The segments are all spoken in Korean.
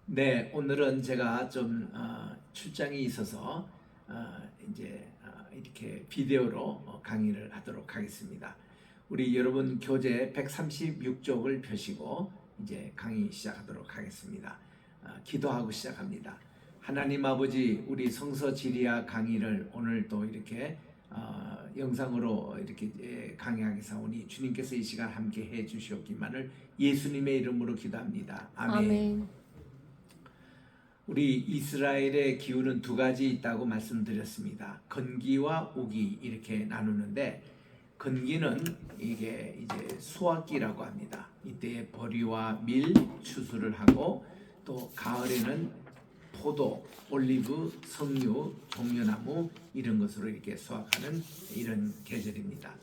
네, 오늘은 제가 좀 출장이 있어서 이렇게 비디오로 강의를 하도록 하겠습니다. 우리 여러분 교재 136쪽을 펴시고 이제 강의 시작하도록 하겠습니다. 기도하고 시작합니다. 하나님 아버지, 우리 성서 지리야 강의를 오늘 또 이렇게 영상으로 이렇게 강의하게 사오니 주님께서 이 시간 함께 해 주시옵기만을 예수님의 이름으로 기도합니다. 아멘. 아멘. 우리 이스라엘의 기후는 두 가지 있다고 말씀드렸습니다. 건기와 우기 이렇게 나누는데, 건기는 이게 이제 수확기라고 합니다. 이때 보리와 밀 추수를 하고, 또 가을에는 포도, 올리브, 석류, 종려나무 이런 것으로 이렇게 수확하는 이런 계절입니다.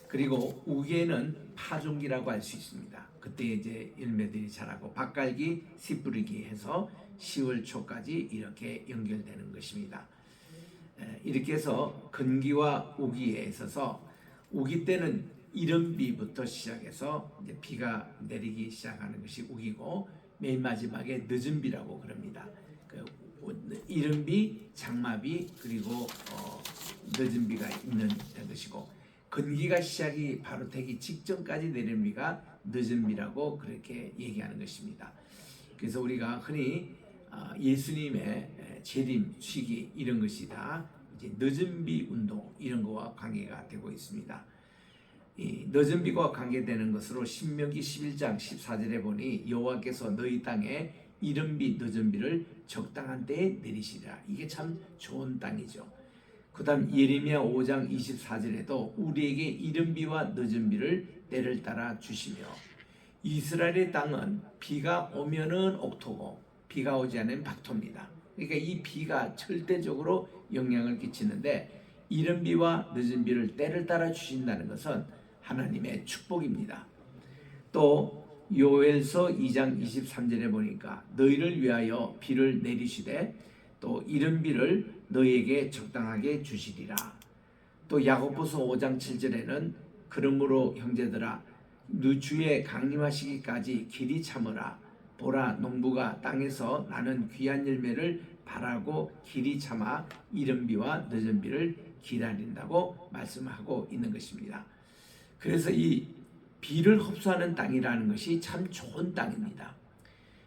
그리고 우기에는 파종기라고 할 수 있습니다. 그때 이제 열매들이 자라고 밭갈기, 씨 뿌리기 해서 10월 초까지 이렇게 연결되는 것입니다. 이렇게 해서 건기와 우기에 있어서 우기 때는 이른비부터 시작해서 이제 비가 내리기 시작하는 것이 우기고, 맨 마지막에 늦은비라고 그럽니다. 이른비, 장마비, 그리고 늦은비가 있는 것이고, 건기가 시작이 바로 되기 직전까지 내리는 비가 늦은비라고 그렇게 얘기하는 것입니다. 그래서 우리가 흔히 예수님의 재림 시기 이런 것이 다 이제 늦은비 운동 이런 거와 관계가 되고 있습니다. 이 늦은비와 관계되는 것으로 신명기 11장 14절에 보니 여호와께서 너희 땅에 이른비 늦은비를 적당한 때에 내리시리라. 이게 참 좋은 땅이죠. 그 다음 예레미야 5장 24절에도 우리에게 이른비와 늦은비를 때를 따라 주시며, 이스라엘의 땅은 비가 오면은 옥토고 비가 오지 않으면 박토입니다. 그러니까 이 비가 절대적으로 영향을 끼치는데, 이른비와 늦은비를 때를 따라 주신다는 것은 하나님의 축복입니다. 또 요엘서 2장 23절에 보니까 너희를 위하여 비를 내리시되 또 이른비를 너희에게 적당하게 주시리라. 또 야고보서 5장 7절에는 그러므로 형제들아 주의 강림하시기까지 길이 참으라. 보라, 농부가 땅에서 나는 귀한 열매를 바라고 길이 참아 이른비와 늦은비를 기다린다고 말씀하고 있는 것입니다. 그래서 이 비를 흡수하는 땅이라는 것이 참 좋은 땅입니다.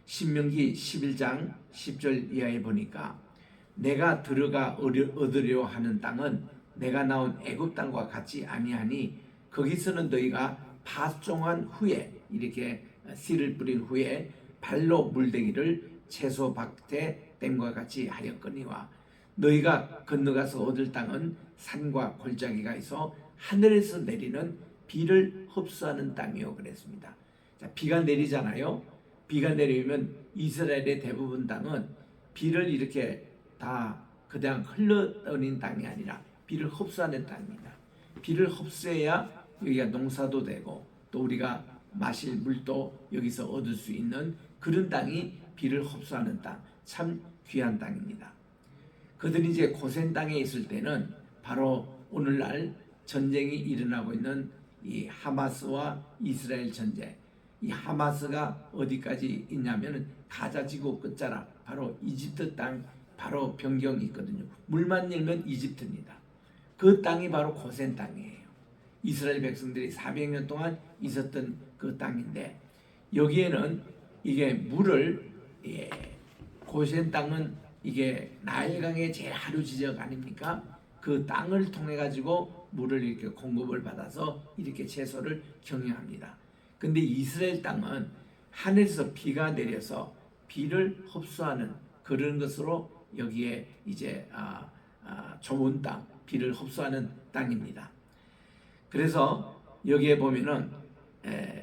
신명기 11장 10절 이하에 보니까 내가 들어가 얻으려 하는 땅은 내가 나온 애굽 땅과 같지 아니하니 거기서는 너희가 파종한 후에 이렇게 씨를 뿌린 후에 발로 물대기를 채소 밭에 댐과 같이 하였거니와 너희가 건너가서 얻을 땅은 산과 골짜기가 있어 하늘에서 내리는 비를 흡수하는 땅이요 그랬습니다. 자, 비가 내리잖아요. 비가 내리면 이스라엘의 대부분 땅은 비를 이렇게 다 그냥 흘러다니는 땅이 아니라 비를 흡수하는 땅입니다. 비를 흡수해야 여기가 농사도 되고 또 우리가 마실 물도 여기서 얻을 수 있는 그런 땅이 비를 흡수하는 땅, 참 귀한 땅입니다. 그들이 이제 고센 땅에 있을 때는 바로 오늘날 전쟁이 일어나고 있는 이 하마스와 이스라엘 전쟁, 이 하마스가 어디까지 있냐면은 가자 지구 끝자락, 바로 이집트 땅 바로 변경이 있거든요. 물만 열면 이집트입니다. 그 땅이 바로 고센 땅이에요. 이스라엘 백성들이 400년 동안 있었던 그 땅인데, 여기에는 이게 물을 고센 땅은 이게 나일강의 제 하류 지역 아닙니까? 그 땅을 통해 가지고 물을 이렇게 공급을 받아서 이렇게 채소를 경영합니다. 근데 이스라엘 땅은 하늘에서 비가 내려서 비를 흡수하는 그런 것으로 여기에 이제 좋은 땅, 비를 흡수하는 땅입니다. 그래서 여기에 보면은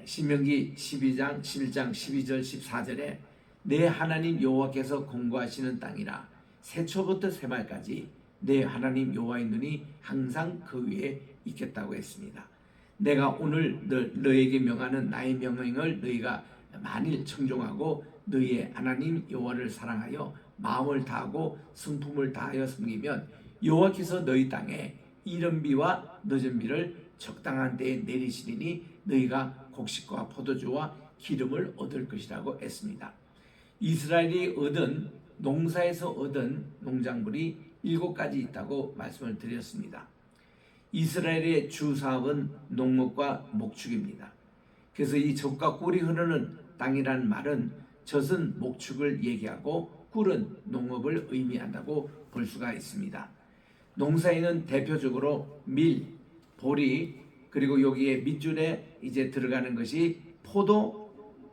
신명기 12장 11장 12절 14절에 내 하나님 여호와께서 공고하시는 땅이라 새초부터 새말까지 내 하나님 여호와의 눈이 항상 그 위에 있겠다고 했습니다. 내가 오늘 너에게 명하는 나의 명령을 너희가 만일 청종하고 너희의 하나님 여호와를 사랑하여 마음을 다하고 성품을 다하여 섬기면 여호와께서 너희 땅에 이른비와 늦은비를 적당한 때에 내리시리니 너희가 곡식과 포도주와 기름을 얻을 것이라고 했습니다. 이스라엘이 얻은 농사에서 얻은 농작물이 7가지 있다고 말씀을 드렸습니다. 이스라엘의 주 사업은 농업과 목축입니다. 그래서 이 젖과 꿀이 흐르는 땅이라는 말은 젖은 목축을 얘기하고 꿀은 농업을 의미한다고 볼 수가 있습니다. 농사에는 대표적으로 밀, 보리, 그리고 여기에 밑줄에 이제 들어가는 것이 포도,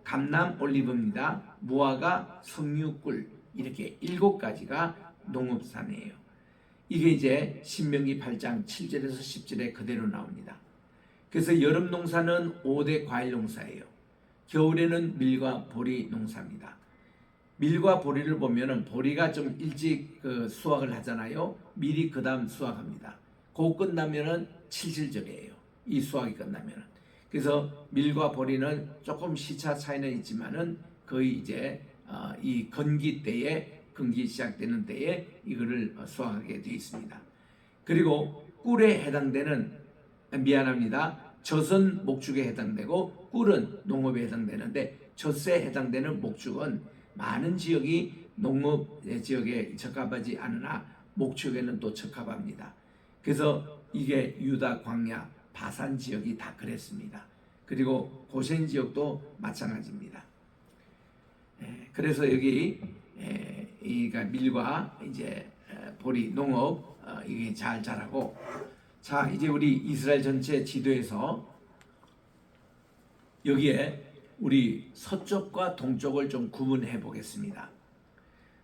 감남, 올리브입니다. 무화과, 석류, 꿀, 이렇게 7가지가 농업산이에요. 이게 이제 신명기 8장 7절에서 10절에 그대로 나옵니다. 그래서 여름 농사는 5대 과일 농사예요. 겨울에는 밀과 보리 농사입니다. 밀과 보리를 보면은 보리가 좀 일찍 수확을 하잖아요. 밀이 그 다음 수확합니다. 그 끝나면은 7절이에요. 이 수확이 끝나면은. 그래서 밀과 보리는 조금 시차 차이는 있지만은 거의 이제 이 건기 때에 건기 시작되는 때에 이거를 수확하게 되어 있습니다. 그리고 꿀에 해당되는 젖은 목축에 해당되고 꿀은 농업에 해당되는데 젖에 해당되는 목축은 많은 지역이 농업 지역에 적합하지 않으나 목축에는 또 적합합니다. 그래서 이게 유다 광야 바산 지역이 다 그랬습니다. 그리고 고센 지역도 마찬가지입니다. 그래서 여기 이가 밀과 이제 보리 농업 이게 잘 자라고. 자, 이제 우리 이스라엘 전체 지도에서 여기에 우리 서쪽과 동쪽을 좀 구분해 보겠습니다.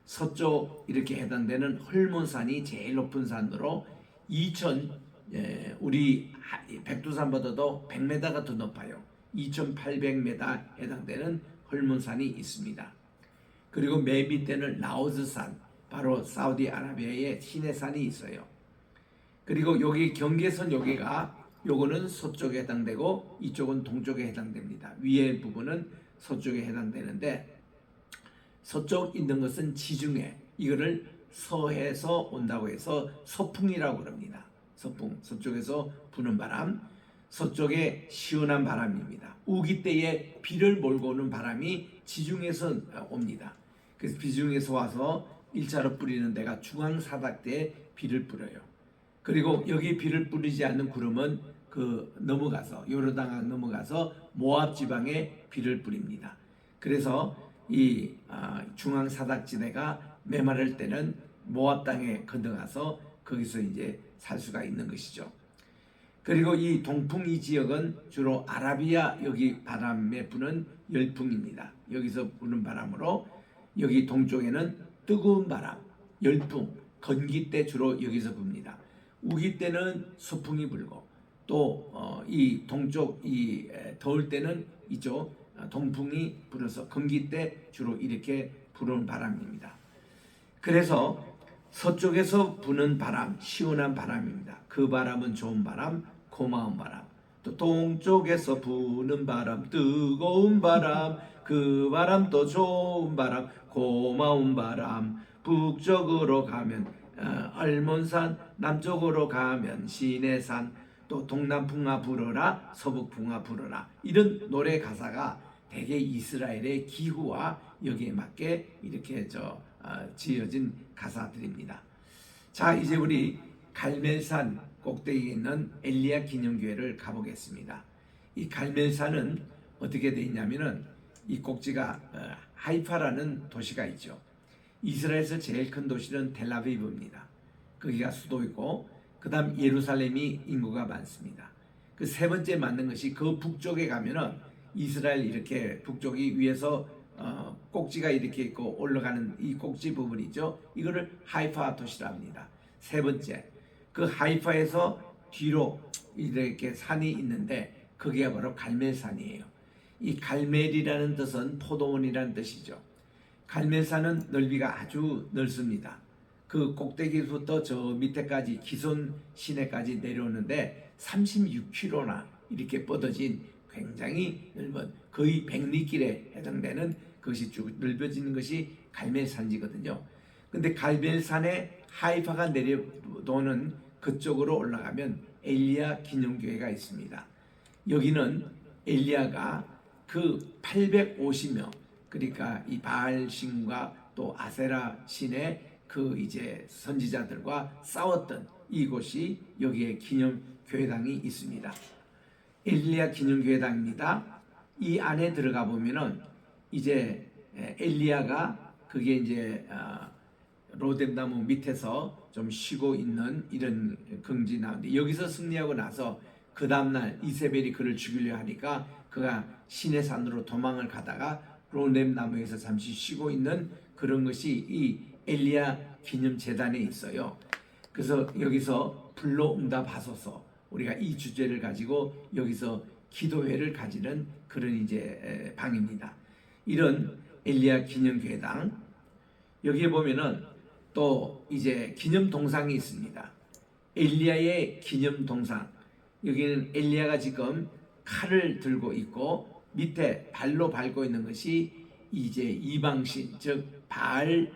서쪽 이렇게 해당되는 헐몬산이 제일 높은 산으로 우리 백두산보다도 100m가 더 높아요. 2800m 해당되는 헐몬산이 있습니다. 그리고 맨 밑에는 라오스산, 바로 사우디아라비아의 시내산이 있어요. 그리고 여기 경계선 요거는 서쪽에 해당되고 이쪽은 동쪽에 해당됩니다. 위에 부분은 서쪽에 해당되는데 서쪽 있는 것은 지중해, 이거를 서해에서 온다고 해서 서풍이라고 그럽니다. 서풍, 서쪽에서 부는 바람, 서쪽에 시원한 바람입니다. 우기 때에 비를 몰고 오는 바람이 지중해에서 옵니다. 그래서 지중해에서 와서 1차로 뿌리는 데가 중앙사닥대에 비를 뿌려요. 그리고 여기 비를 뿌리지 않는 구름은 넘어가서 요르단강 넘어가서 모압 지방에 비를 뿌립니다. 그래서 이 중앙사닥지대가 메마를 때는 모압 땅에 건너가서 거기서 이제 살 수가 있는 것이죠. 그리고 이 동풍 이 지역은 주로 아라비아 여기 바람에 부는 열풍입니다. 여기서 부는 바람으로 여기 동쪽에는 뜨거운 바람, 열풍, 건기 때 주로 여기서 붑니다. 우기 때는 서풍이 불고 또 이 동쪽 더울 때는 이쪽 동풍이 불어서 건기 때 주로 이렇게 부는 바람입니다. 그래서 서쪽에서 부는 바람, 시원한 바람입니다. 그 바람은 좋은 바람, 고마운 바람. 또 동쪽에서 부는 바람, 뜨거운 바람, 그 바람도 좋은 바람, 고마운 바람. 북쪽으로 가면 얼몬산, 남쪽으로 가면 시내산, 또 동남풍아 불어라, 서북풍아 불어라. 이런 노래 가사가 대개 이스라엘의 기후와 여기에 맞게 이렇게 지어진 가사들입니다. 자, 이제 우리 갈멜산 꼭대기에 있는 엘리야 기념교회를 가보겠습니다. 이 갈멜산은 어떻게 되어 있냐면은 이 꼭지가 하이파라는 도시가 있죠. 이스라엘에서 제일 큰 도시는 텔아비브입니다. 거기가 수도이고 그 다음 예루살렘이 인구가 많습니다. 그 세 번째 맞는 것이 그 북쪽에 가면은 이스라엘 이렇게 북쪽이 위에서 꼭지가 이렇게 있고 올라가는 이 꼭지 부분이죠. 이거를 하이파 도시라 합니다. 세 번째, 그 하이파에서 뒤로 이렇게 산이 있는데 그게 바로 갈멜산이에요. 이 갈멜이라는 뜻은 포도원이라는 뜻이죠. 갈멜산은 넓이가 아주 넓습니다. 그 꼭대기부터 저 밑에까지 기손 시내까지 내려오는데 36km나 이렇게 뻗어진 굉장히 넓은 거의 백리길에 해당되는 것이 쭉 넓어지는 것이 갈멜산지거든요. 근데 갈멜산에 하이파가 내려도는 그쪽으로 올라가면 엘리야 기념교회가 있습니다. 여기는 엘리야가 그 850명 그러니까 이 바알 신과 또 아세라 신의 그 이제 선지자들과 싸웠던 이곳이 여기에 기념교회당이 있습니다. 엘리야 기념교회당입니다. 이 안에 들어가 보면은 이제 엘리야가 그게 이제 로뎀나무 밑에서 좀 쉬고 있는 이런 경지 나오는데, 여기서 승리하고 나서 그 다음날 이세벨이 그를 죽이려 하니까 그가 시내산으로 도망을 가다가 로뎀나무에서 잠시 쉬고 있는 그런 것이 이 엘리야 기념재단에 있어요. 그래서 여기서 불로 응답하소서, 우리가 이 주제를 가지고 여기서 기도회를 가지는 그런 이제 방입니다. 이런 엘리야 기념교회당, 여기에 보면은 또 이제 기념 동상이 있습니다. 엘리야의 기념 동상, 여기는 엘리야가 지금 칼을 들고 있고 밑에 발로 밟고 있는 것이 이제 이방신, 즉 바알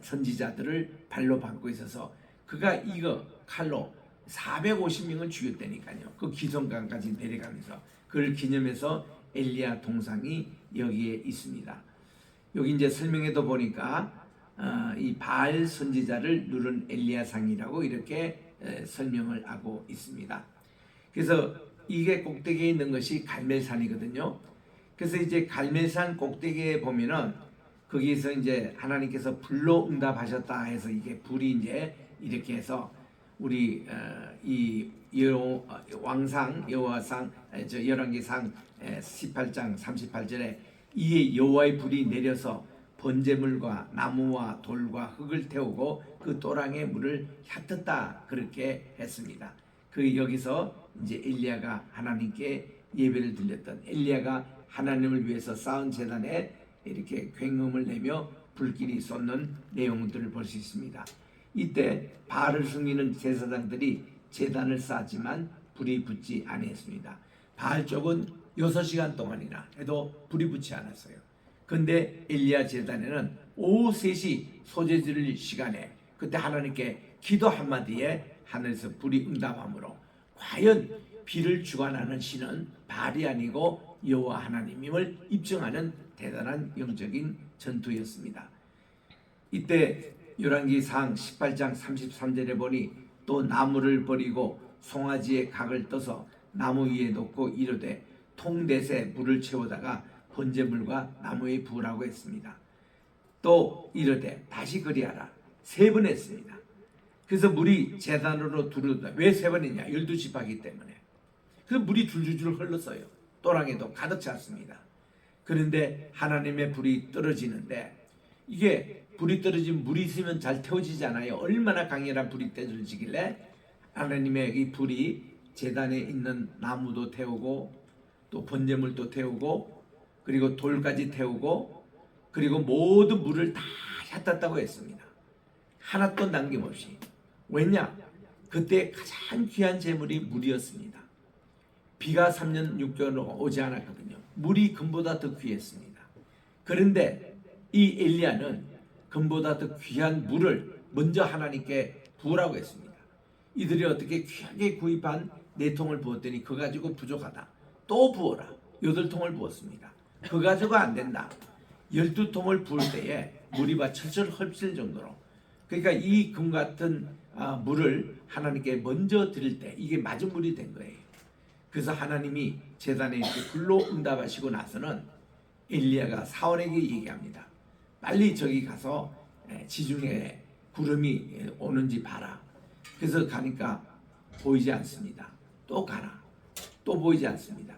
선지자들을 발로 밟고 있어서 그가 이거 칼로 450명을 죽였다니까요. 그 기성강까지 내려가면서 그걸 기념해서 엘리야 동상이 여기에 있습니다. 여기 이제 설명에도 보니까 이 바알 선지자를 누른 엘리야상이라고 이렇게 설명을 하고 있습니다. 그래서 이게 꼭대기에 있는 것이 갈멜산이거든요. 그래서 이제 갈멜산 꼭대기에 보면은 거기서 이제 하나님께서 불로 응답하셨다 해서 이게 불이 이제 이렇게 해서 우리 이 왕상 여호와상 열왕기상 18장 38절에 이에 여호와의 불이 내려서 번제물과 나무와 돌과 흙을 태우고 그 또랑의 물을 얕었다 그렇게 했습니다. 그 여기서 이제 엘리야가 하나님께 예배를 드렸던, 엘리야가 하나님을 위해서 쌓은 제단에 이렇게 굉음을 내며 불길이 쏟는 내용들을 볼 수 있습니다. 이때 바알을 섬기는 제사장들이 제단을 쌓았지만 불이 붙지 아니했습니다. 바알 쪽은 6시간 동안이나 해도 불이 붙지 않았어요. 그런데 엘리야 제단에는 오후 3시 소재 드릴 시간에 그때 하나님께 기도 한마디에 하늘에서 불이 응답함으로 과연 비를 주관하는 신은 바알이 아니고 여호와 하나님임을 입증하는 대단한 영적인 전투였습니다. 이때 열왕기상 18장 33절에 보니 또 나무를 버리고 송아지의 각을 떠서 나무 위에 놓고 이르되 통댓에 물을 채우다가 번제물과 나무에 부으라고 했습니다. 또 이르되 다시 그리하라 3번 했습니다. 그래서 물이 제단으로 두르다. 왜 3번 했냐? 12지파기 때문에. 그래서 물이 줄줄줄 흘렀어요. 또랑에도 가득 찼습니다. 그런데 하나님의 불이 떨어지는데, 이게 불이 떨어지면 물이 있으면 잘 태워지잖아요. 얼마나 강렬한 불이 떨어지길래 하나님의 이 불이 제단에 있는 나무도 태우고 또 번제물도 태우고 그리고 돌까지 태우고 그리고 모든 물을 다 얕았다고 했습니다. 하나도 남김없이. 왜냐? 그때 가장 귀한 제물이 물이었습니다. 비가 3년 6개월로 오지 않았거든요. 물이 금보다 더 귀했습니다. 그런데 이 엘리야는 금보다 더 귀한 물을 먼저 하나님께 부으라고 했습니다. 이들이 어떻게 귀하게 구입한 4통을 부었더니 그거 가지고 부족하다. 또 부어라. 8통을 부었습니다. 그거 가지고 안 된다. 12통을 부을 때에 물이 철철 헐칠 정도로. 그러니까 이 금 같은 물을 하나님께 먼저 드릴 때 이게 맞은 물이 된 거예요. 그래서 하나님이 제단에 이렇게 불로 응답하시고 나서는 엘리야가 사원에게 얘기합니다. 빨리 저기 가서 지중해 구름이 오는지 봐라. 그래서 가니까 보이지 않습니다. 또 가라. 또 보이지 않습니다.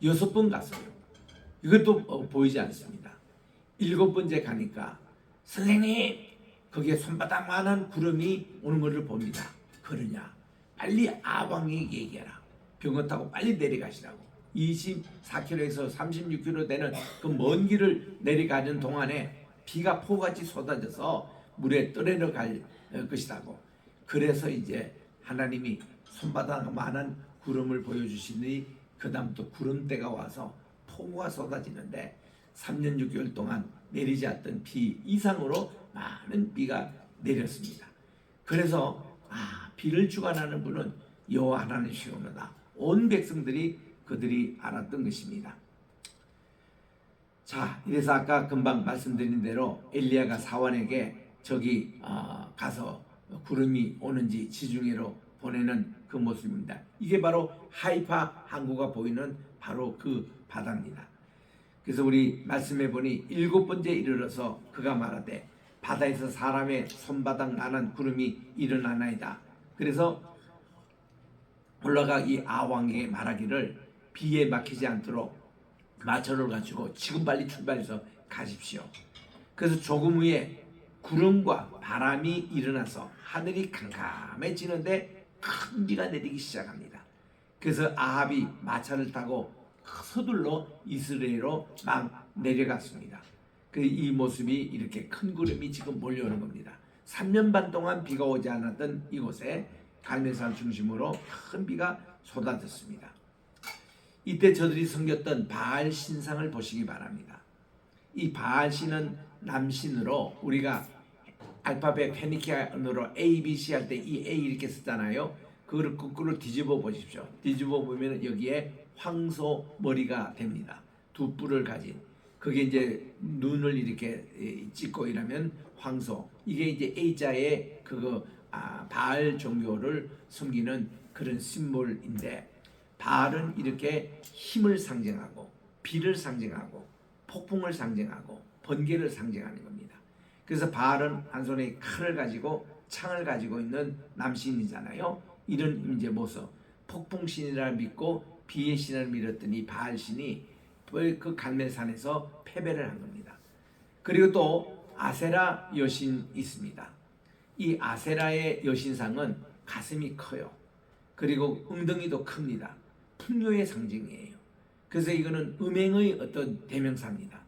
6번 갔어요. 이것도 보이지 않습니다. 7번째 가니까 선생님 거기에 손바닥만한 구름이 오는 것을 봅니다. 그러냐? 빨리 아왕에게 얘기해라. 병거 타고 빨리 내려가시라고. 24km에서 36km 되는 그 먼 길을 내려가는 동안에 비가 포같이 쏟아져서 물에 떨어져 갈 것이라고. 그래서 이제 하나님이 손바닥만한 구름을 보여주시니 그 다음부터 구름대가 와서 폭우가 쏟아지는데 3년 6개월 동안 내리지 않던 비 이상으로 많은 비가 내렸습니다. 그래서 비를 주관하는 분은 여호와 하나님이시로다. 온 백성들이 그들이 알았던 것입니다. 자, 이래서 아까 금방 말씀드린 대로 엘리야가 사환에게 저기 가서 구름이 오는지 지중해로 보내는 그 모습입니다. 이게 바로 하이파 항구가 보이는 바로 그 바다입니다. 그래서 우리 말씀해 보니 7번째 이르러서 그가 말하되 바다에서 사람의 손바닥 만한 구름이 일어나나이다. 그래서 올라가 이 아왕에게 말하기를 비에 막히지 않도록 마차를 가지고 지금 빨리 출발해서 가십시오. 그래서 조금 후에 구름과 바람이 일어나서 하늘이 캄캄해지는데 큰 비가 내리기 시작합니다. 그래서 아합이 마차를 타고 서둘러 이스라엘로 막 내려갔습니다. 이 모습이 이렇게 큰 구름이 지금 몰려오는 겁니다. 3년 반 동안 비가 오지 않았던 이곳에 갈멜산 중심으로 큰 비가 쏟아졌습니다. 이때 저들이 섬겼던 바알 신상을 보시기 바랍니다. 이 바알 신은 남신으로 우리가 알파벳 페니키아 언어로 A, B, C 할 때 이 A 이렇게 쓰잖아요. 그거를 거꾸로 뒤집어 보십시오. 뒤집어 보면 여기에 황소 머리가 됩니다. 두 뿔을 가진. 그게 이제 눈을 이렇게 찍고 이러면 황소. 이게 이제 A자의 그거 바알 종교를 섬기는 그런 심볼인데, 바알은 이렇게 힘을 상징하고 비를 상징하고 폭풍을 상징하고 번개를 상징하는 겁니다. 그래서 바알은 한 손에 칼을 가지고 창을 가지고 있는 남신이잖아요. 이런 이제 모습, 폭풍신이라 믿고 비의 신을 믿었더니 바알 신이 그 갈멜산에서 패배를 한 겁니다. 그리고 또 아세라 여신 있습니다. 이 아세라의 여신상은 가슴이 커요. 그리고 엉덩이도 큽니다. 풍요의 상징이에요. 그래서 이거는 음행의 어떤 대명사입니다.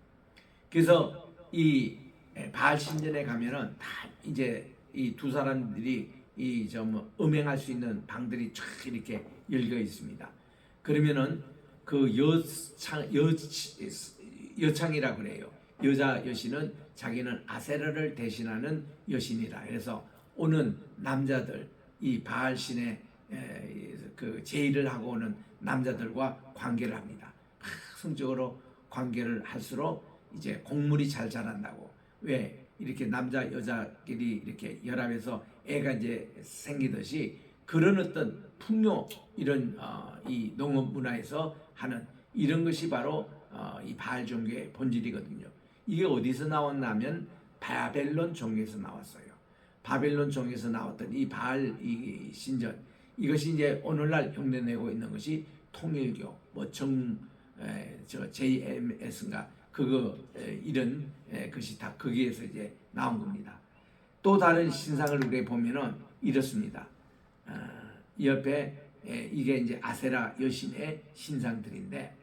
그래서 이 바알 신전에 가면은 다 이제 이 두 사람들이 이 좀 음행할 수 있는 방들이 쫙 이렇게 열려 있습니다. 그러면은 그 여창이라 그래요. 여자 여신은 자기는 아세라를 대신하는 여신이라. 그래서 오는 남자들, 이 바알 신의 그 제의를 하고 오는 남자들과 관계를 합니다. 성적으로 관계를 할수록 이제 곡물이 잘 자란다고. 왜 이렇게 남자 여자끼리 이렇게 결합해서 애가 이제 생기듯이 그런 어떤 풍요, 이런 이 농업 문화에서 하는 이런 것이 바로 이 바알 종교의 본질이거든요. 이게 어디서 나왔냐면 바벨론 종교에서 나왔어요. 바벨론 종교에서 나왔던 이 바알 이 신전, 이것이 이제 오늘날 흉내내고 있는 것이 통일교, 뭐 JMS인가 그거 이런 것이 다 거기에서 이제 나온 겁니다. 또 다른 신상을 우리 보면은 이렇습니다. 이 옆에 이게 이제 아세라 여신의 신상들인데,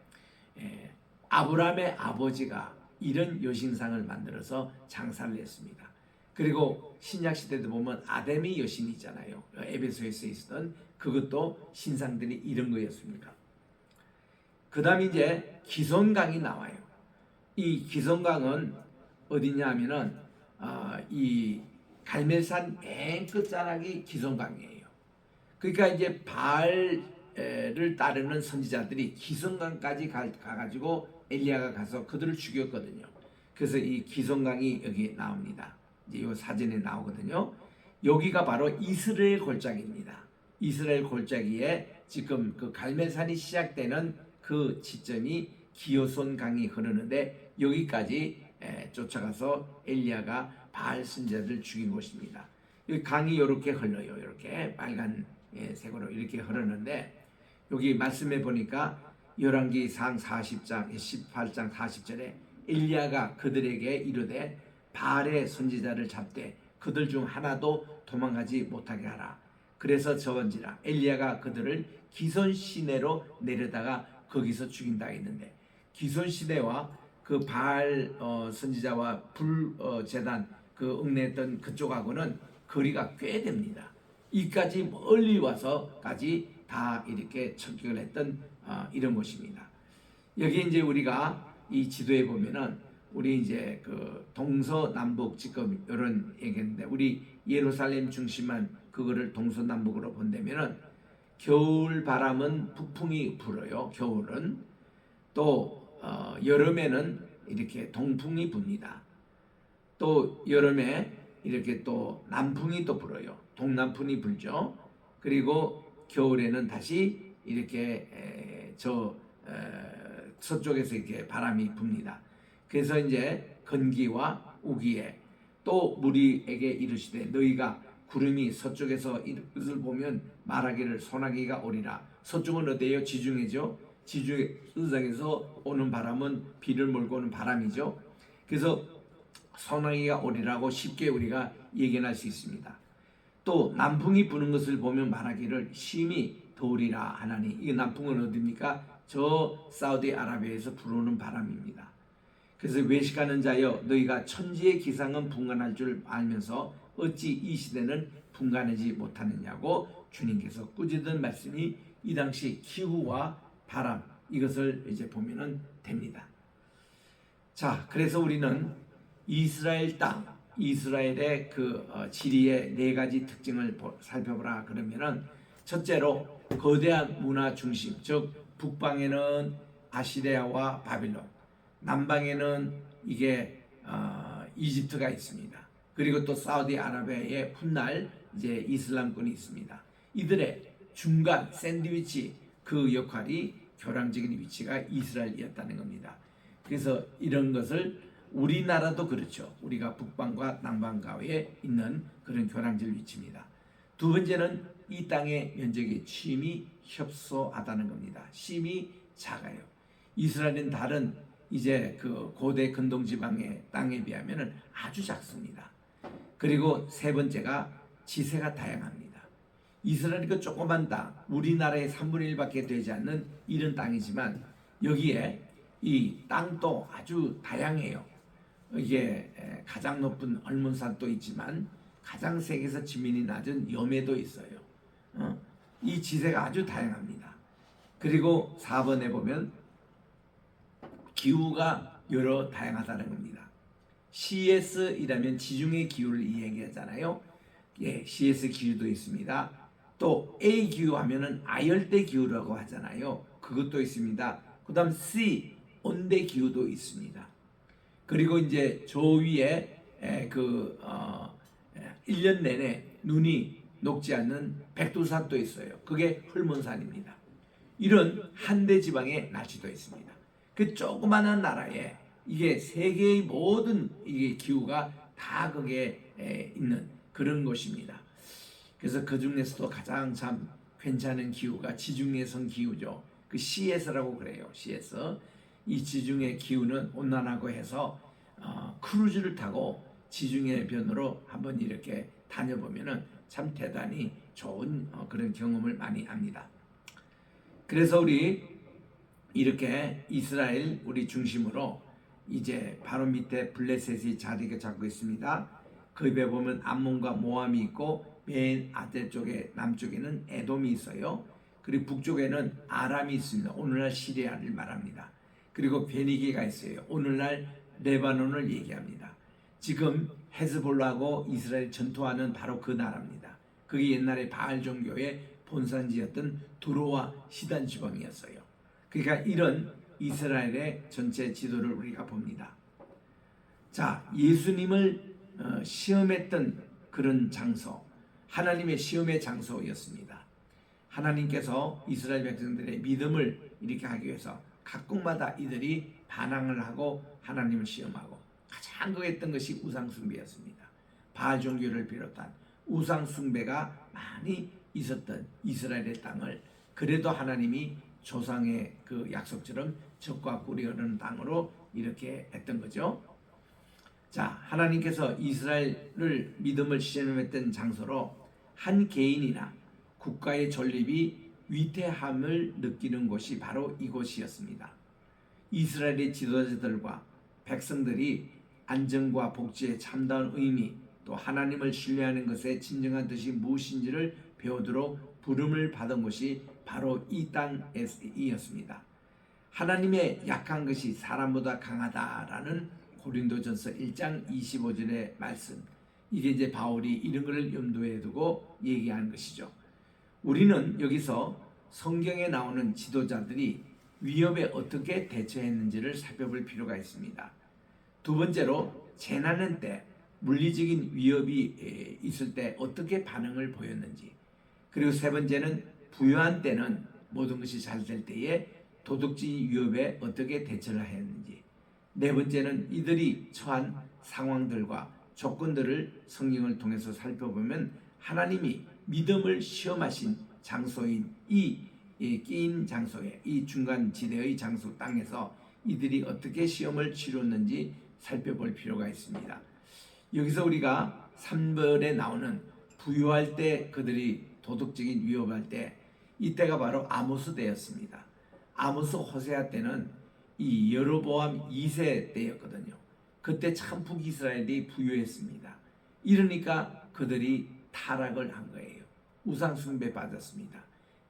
아브라함의 아버지가 이런 여신상을 만들어서 장사를 했습니다. 그리고 신약 시대도 보면 아담의 여신이 있잖아요. 에베소에서 있었던 그것도 신상들이 이런 거였습니다. 그 다음에 이제 기손강이 나와요. 이 기손강은 어디냐 하면은 이 갈멜산 맨 끝자락이 기손강이에요. 그러니까 이제 바알을 따르는 선지자들이 기손강까지 가가지고 엘리야가 가서 그들을 죽였거든요. 그래서 이 기손강이 여기 나옵니다. 이제 이 사진에 나오거든요. 여기가 바로 이스라엘 골짜기입니다. 이스라엘 골짜기에 지금 그 갈멜산이 시작되는 그 지점이 기요손 강이 흐르는데 여기까지 쫓아가서 엘리야가 바알 선지자들 죽인 곳입니다. 이 강이 이렇게 흘러요. 이렇게 빨간 색으로 이렇게 흐르는데, 여기 말씀해 보니까 열왕기상 40장 18장 40절에 엘리야가 그들에게 이르되 바알의 선지자를 잡되 그들 중 하나도 도망가지 못하게 하라. 그래서 저언지라 엘리야가 그들을 기손 시내로 내려다가 거기서 죽인다 했는데, 기손 시내와 그 바알 선지자와 불 제단 그 얽매였던 그쪽하고는 거리가 꽤 됩니다. 이까지 멀리 와서까지 다 이렇게 척결을 했던 이런 곳입니다. 여기 이제 우리가 이 지도에 보면은 우리 이제 그 동서남북 지금 이런 얘기인데, 우리 예루살렘 중심만 그거를 동서남북으로 본다면은 겨울 바람은 북풍이 불어요. 겨울은 또 여름에는 이렇게 동풍이 붑니다. 또 여름에 이렇게 또 남풍이 또 불어요. 동남풍이 불죠. 그리고 겨울에는 다시 이렇게 서쪽에서 이렇게 바람이 붑니다. 그래서 이제 건기와 우기에 또 무리에게 이르시되 너희가 구름이 서쪽에서 이것을 보면 말하기를 소나기가 오리라. 서쪽은 어디예요? 지중해죠. 지중해에서 오는 바람은 비를 몰고 오는 바람이죠. 그래서 소나기가 오리라고 쉽게 우리가 예견할 수 있습니다. 또 남풍이 부는 것을 보면 말하기를 심히 더우리라 하나니. 이 남풍은 어디입니까? 저 사우디아라비아에서 불어오는 바람입니다. 그래서 외식하는 자여 너희가 천지의 기상은 분간할 줄 알면서 어찌 이 시대는 분간하지 못하느냐고 주님께서 꾸짖은 말씀이 이 당시 기후와 바람 이것을 이제 보면은 됩니다. 자, 그래서 우리는 이스라엘 땅, 이스라엘의 그 지리의 네 가지 특징을 살펴보라 그러면은 첫째로 거대한 문화 중심, 즉 북방에는 아시리아와 바빌론, 남방에는 이게 이집트가 있습니다. 그리고 또 사우디아라비아의 훗날 이제 이슬람권이 있습니다. 이들의 중간 샌드위치 그 역할이 교량적인 위치가 이스라엘이었다는 겁니다. 그래서 이런 것을 우리나라도 그렇죠. 우리가 북방과 남방 가운데 있는 그런 교량적 위치입니다. 두 번째는 이 땅의 면적이 심히 협소하다는 겁니다. 심히 작아요. 이스라엘은 다른 이제 그 고대 근동 지방의 땅에 비하면은 아주 작습니다. 그리고 세 번째가 지세가 다양합니다. 이스라엘이 그 조그만 땅, 우리나라의 3분의 1밖에 되지 않는 이런 땅이지만 여기에 이 땅도 아주 다양해요. 이게 가장 높은 얼문산도 있지만 가장 세계에서 지면이 낮은 염해도 있어요. 이 지세가 아주 다양합니다. 그리고 4번에 보면 기후가 여러 다양하다는 겁니다. CS이라면 지중해 기후를 얘기하잖아요. 예, CS 기후도 있습니다. 또 A 기후 하면은 아열대 기후라고 하잖아요. 그것도 있습니다. 그다음 C 온대 기후도 있습니다. 그리고 이제 저 위에 1년 내내 눈이 녹지 않는 백두산도 있어요. 그게 헐몬산입니다. 이런 한대 지방의 날씨도 있습니다. 그 조그마한 나라에 이게 세계의 모든 이게 기후가 다 거기에 있는 그런 곳입니다. 그래서 그 중에서도 가장 참 괜찮은 기후가 지중해성 기후죠. 그 CS.라고 그래요. CS. 이 지중해 기후는 온난하고 해서 크루즈를 타고 지중해 변으로 한번 이렇게 다녀보면은 참 대단히 좋은 그런 경험을 많이 합니다. 그래서 우리 이렇게 이스라엘 우리 중심으로 이제 바로 밑에 블레셋이 자리를 잡고 있습니다. 그 옆에 보면 암몬과 모함이 있고 맨 아래쪽에 남쪽에는 에돔이 있어요. 그리고 북쪽에는 아람이 있습니다. 오늘날 시리아를 말합니다. 그리고 베니게가 있어요. 오늘날 레바논을 얘기합니다. 지금 헤즈볼라하고 이스라엘 전투하는 바로 그 나라입니다. 그게 옛날에 바알 종교의 본산지였던 두로와 시단 지방이었어요. 그러니까 이런 이스라엘의 전체 지도를 우리가 봅니다. 자, 예수님을 시험했던 그런 장소, 하나님의 시험의 장소였습니다. 하나님께서 이스라엘 백성들의 믿음을 이렇게 하기 위해서 각국마다 이들이 반항을 하고 하나님을 시험하고 가장 거했던 것이 우상숭배였습니다. 바알 종교를 비롯한 우상숭배가 많이 있었던 이스라엘의 땅을 그래도 하나님이 조상의 그 약속처럼 적과 꿀이 흐르는 땅으로 이렇게 했던 거죠. 자, 하나님께서 이스라엘을 믿음을 시험했던 장소로 한 개인이나 국가의 존립이 위태함을 느끼는 곳이 바로 이곳이었습니다. 이스라엘의 지도자들과 백성들이 안정과 복지의 참다운 의미, 또 하나님을 신뢰하는 것의 진정한 뜻이 무엇인지를 배우도록 부름을 받은 곳이 바로 이 땅이었습니다. 하나님의 약한 것이 사람보다 강하다라는 고린도전서 1장 25절의 말씀, 이게 이제 바울이 이런 것을 염두에 두고 얘기하는 것이죠. 우리는 여기서 성경에 나오는 지도자들이 위협에 어떻게 대처했는지를 살펴볼 필요가 있습니다. 두 번째로 재난의 때 물리적인 위협이 있을 때 어떻게 반응을 보였는지, 그리고 세 번째는 부유한 때는 모든 것이 잘 될 때에 도덕적인 위협에 어떻게 대처를 했는지, 네 번째는 이들이 처한 상황들과 조건들을 성경을 통해서 살펴보면 하나님이 믿음을 시험하신 장소인 이 끼인 장소에, 이 중간 지대의 장소 땅에서 이들이 어떻게 시험을 치렀는지 살펴볼 필요가 있습니다. 여기서 우리가 3절에 나오는 부유할 때 그들이 도덕적인 위협할 때, 이때가 바로 아모스 때였습니다. 아모스 호세아 때는 이 여로보암 2세 때였거든요. 그때 참 북이스라엘이 부유했습니다. 이러니까 그들이 타락을 한 거예요. 우상 숭배 받았습니다.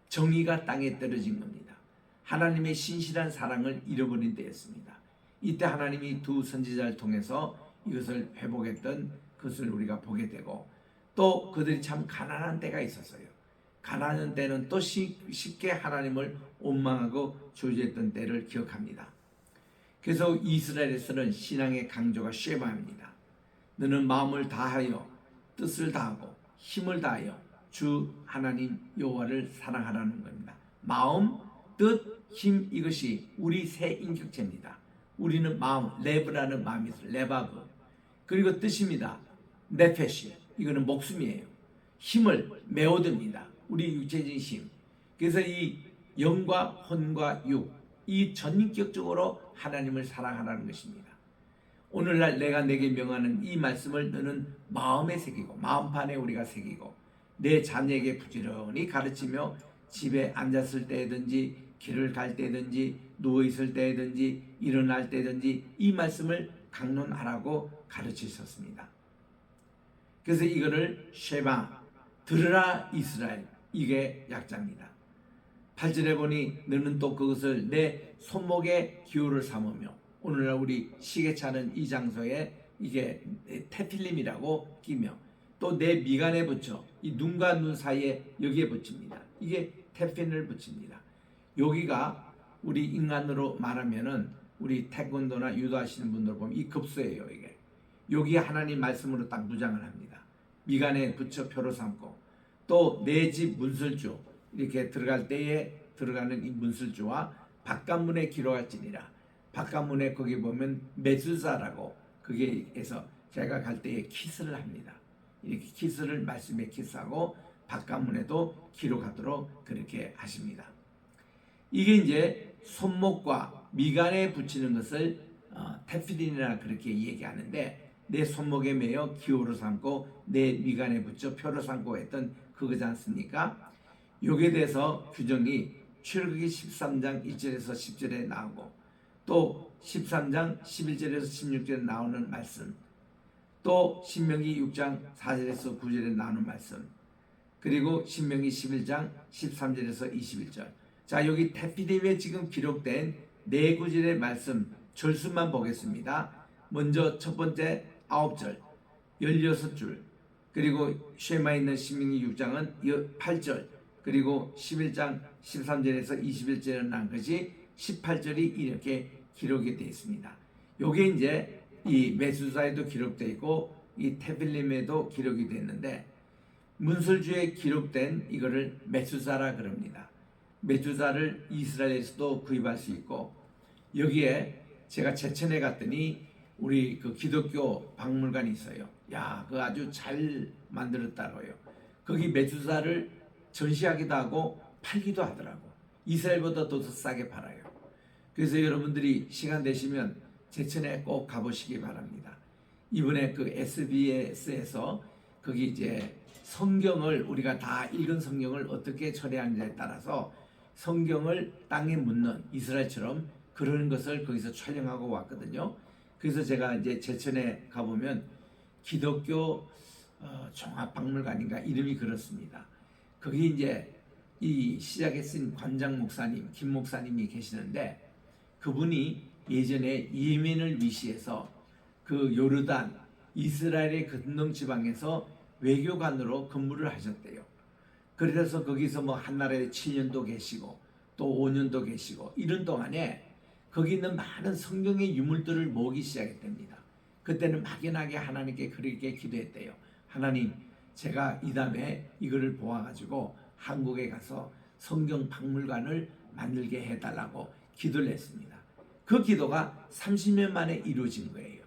정의가 땅에 떨어진 겁니다. 하나님의 신실한 사랑을 잃어버린 때였습니다. 이때 하나님이 두 선지자를 통해서 이것을 회복했던 것을 우리가 보게 되고, 또 그들이 참 가난한 때가 있었어요. 가난한 때는 또 쉽게 하나님을 원망하고 저주했던 때를 기억합니다. 그래서 이스라엘에서는 신앙의 강조가 쉐바입니다. 너는 마음을 다하여 뜻을 다하고 힘을 다하여 주 하나님 여호와를 사랑하라는 겁니다. 마음, 뜻, 힘, 이것이 우리 세 인격체입니다. 우리는 마음, 레브라는 마음이 있어요. 레바브. 그리고 뜻입니다. 네페시, 이거는 목숨이에요. 힘을 메워둡니다. 우리 육체적인 힘. 그래서 이 영과 혼과 육, 이 전인격적으로 하나님을 사랑하라는 것입니다. 오늘날 내가 내게 명하는 이 말씀을 너는 마음에 새기고, 마음판에 우리가 새기고, 내 자녀에게 부지런히 가르치며 집에 앉았을 때든지 길을 갈 때든지 누워있을 때든지 일어날 때든지 이 말씀을 강론하라고 가르치셨습니다. 그래서 이거를 쉐바, 들으라 이스라엘, 이게 약자입니다. 8절에 보니 너는 또 그것을 내 손목에 기호를 삼으며, 오늘날 우리 시계 차는 이 장소에 이게 테필림이라고 끼며, 또 내 미간에 붙여, 이 눈과 눈 사이에 여기에 붙입니다. 이게 테핀을 붙입니다. 여기가 우리 인간으로 말하면은 우리 태권도나 유도 하시는 분들 보면 이 급소예요. 이게 여기 하나님 말씀으로 딱 무장을 합니다. 미간에 붙여 표로 삼고, 또 내 집 문설주, 이렇게 들어갈 때에 들어가는 이 문설주와 바깥문에 기록할지니라. 바깥문에 거기 보면 메수사라고, 거기에서 제가 갈 때에 키스를 합니다. 이렇게 키스를 말씀에 키스하고 바깥문에도 기록하도록 그렇게 하십니다. 이게 이제 손목과 미간에 붙이는 것을 테필린이라 그렇게 얘기하는데, 내 손목에 매어 기호로 삼고 내 미간에 붙여 표로 삼고 했던 그거지 않습니까? 여기에 대해서 규정이 출애굽기 13장 1절에서 10절에 나오고, 또 13장 11절에서 16절에 나오는 말씀, 또 신명기 6장 4절에서 9절에 나오는 말씀, 그리고 신명기 11장 13절에서 21절. 자, 여기 테피림에 지금 기록된 네 구절의 말씀 절수만 보겠습니다. 먼저 첫 번째 9절 16줄, 그리고 쉐마에 있는 신명기 6장은 8절, 그리고 11장 13절에서 21절에 난 것이 18절이 이렇게 기록이 되어 있습니다. 요게 이제 이 메수사에도 기록되어 있고 이 테빌림에도 기록이 됐는데, 문설주에 기록된 이거를 메수사라 그럽니다. 메수사를 이스라엘에서도 구입할 수 있고, 여기에 제가 제천에 갔더니 우리 그 기독교 박물관이 있어요. 야, 그거 아주 잘 만들었다고요. 거기 메수사를 전시하기도 하고 팔기도 하더라고. 이스라엘보다 더 싸게 팔아요. 그래서 여러분들이 시간 되시면 제천에 꼭 가보시기 바랍니다. 이번에 그 SBS에서 거기 이제 성경을, 우리가 다 읽은 성경을 어떻게 처리하느냐에 따라서 성경을 땅에 묻는, 이스라엘처럼 그런 것을 거기서 촬영하고 왔거든요. 그래서 제가 이제 제천에 가보면 기독교 종합박물관인가 이름이 그렇습니다. 거기 이제 이 시작에 쓴 관장 목사님, 김 목사님이 계시는데, 그분이 예전에 예멘을 위시해서 그 요르단, 이스라엘의 근동 지방에서 외교관으로 근무를 하셨대요. 그래서 거기서 뭐 한 나라에 7년도 계시고 또 5년도 계시고, 이런 동안에 거기 있는 많은 성경의 유물들을 모으기 시작했답니다. 그때는 막연하게 하나님께 그렇게 기도했대요. 하나님, 제가 이 다음에 이거를 보아가지고 한국에 가서 성경 박물관을 만들게 해달라고 기도를 했습니다. 그 기도가 30년 만에 이루어진 거예요.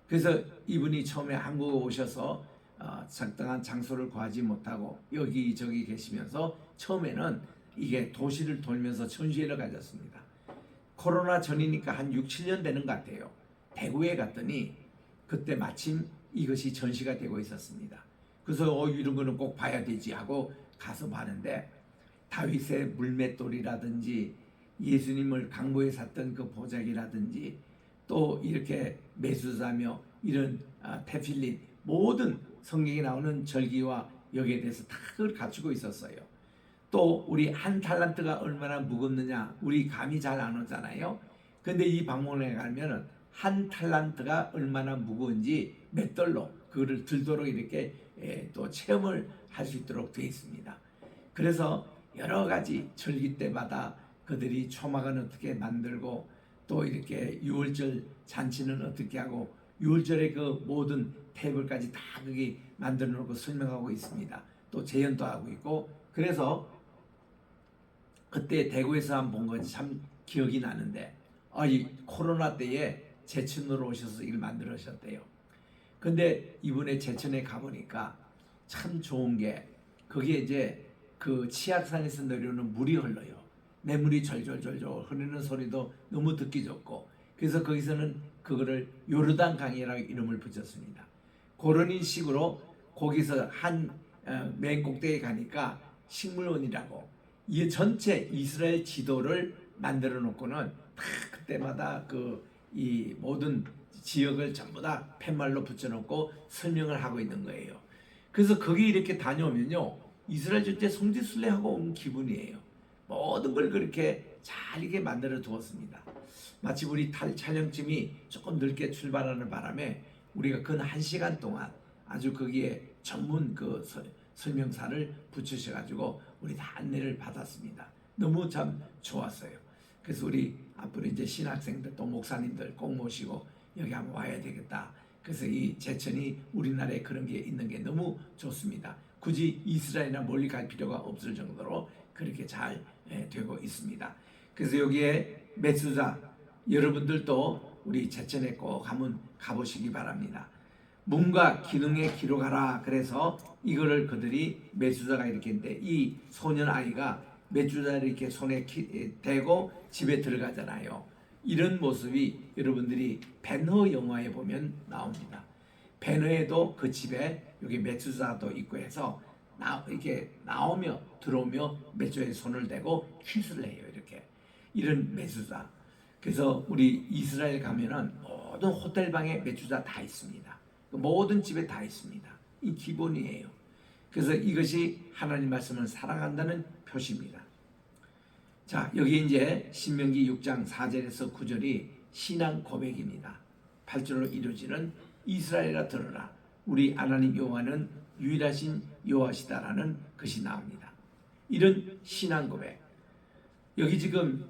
그래서 이분이 처음에 한국에 오셔서 적당한 장소를 구하지 못하고 여기저기 계시면서 처음에는 이게 도시를 돌면서 전시회를 가졌습니다. 코로나 전이니까 한 6, 7년 되는 것 같아요. 대구에 갔더니 그때 마침 이것이 전시가 되고 있었습니다. 그래서 이런 거는 꼭 봐야 되지 하고 가서 봤는데 다윗의 물맷돌이라든지 예수님을 강보에 샀던 그 보자기라든지 또 이렇게 메수자며 이런 테필린 모든 성경에 나오는 절기와 여기에 대해서 다 그걸 갖추고 있었어요. 또 우리 한 탈란트가 얼마나 무겁느냐 우리 감이 잘 안 오잖아요. 근데 이 박물관에 가면은 한 탈란트가 얼마나 무거운지 맷돌로 그거를 들도록 이렇게 또 체험을 할 수 있도록 되어 있습니다. 그래서 여러 가지 절기 때마다 그들이 초막은 어떻게 만들고 또 이렇게 유월절 잔치는 어떻게 하고 유월절의 그 모든 테이블까지 다 그게 만들어 놓고 설명하고 있습니다. 또 재연도 하고 있고 그래서 그때 대구에서 한 번 본 것이 참 기억이 나는데 이 코로나 때에 제천으로 오셔서 이걸 만들으셨대요. 근데 이번에 제천에 가보니까 참 좋은 게 거기에 이제 그 치악산에서 내려오는 물이 흘러요. 냇물이 절절절절 흐르는 소리도 너무 듣기 좋고 그래서 거기서는 그거를 요르단 강이라고 이름을 붙였습니다. 그런 식으로 거기서 맨 꼭대기에 가니까 식물원이라고 이 전체 이스라엘 지도를 만들어 놓고는 다 그때마다 이 모든 지역을 전부 다 팻말로 붙여놓고 설명을 하고 있는 거예요. 그래서 거기 이렇게 다녀오면요 이스라엘 전체 성지순례하고 온 기분이에요. 모든 걸 그렇게 잘 이렇게 만들어 두었습니다. 마치 우리 촬영팀이 조금 늦게 출발하는 바람에 우리가 근 1시간 동안 아주 거기에 전문 설명사를 붙이셔가지고 우리 다 안내를 받았습니다. 너무 참 좋았어요. 그래서 우리 앞으로 이제 신학생들 또 목사님들 꼭 모시고 여기 한번 와야 되겠다. 그래서 이 제천이 우리나라에 그런 게 있는 게 너무 좋습니다. 굳이 이스라엘이나 멀리 갈 필요가 없을 정도로 그렇게 잘 되고 있습니다. 그래서 여기에 메수자 여러분들도 우리 제천에 꼭 한번 가보시기 바랍니다. 몸과 기능에 기록하라. 그래서 이거를 그들이 메수자가 이렇게 했는데 이 소년 아이가 메수자를 이렇게 손에 대고 집에 들어가잖아요. 이런 모습이 여러분들이 벤허 영화에 보면 나옵니다. 벤허에도 그 집에 여기 메수자도 있고 해서 이렇게 나오며 들어오며 메수자에 손을 대고 키스를 해요. 이렇게 이런 메수자. 그래서 우리 이스라엘 가면은 모든 호텔 방에 메수자 다 있습니다. 모든 집에 다 있습니다. 이 기본이에요. 그래서 이것이 하나님 말씀을 사랑한다는 표시입니다. 자, 여기 이제 신명기 6장 4절에서 9절이 신앙 고백입니다. 8절로 이루어지는 이스라엘아 들으라. 우리 하나님 여호와는 유일하신 여호와시다라는 것이 나옵니다. 이런 신앙 고백. 여기 지금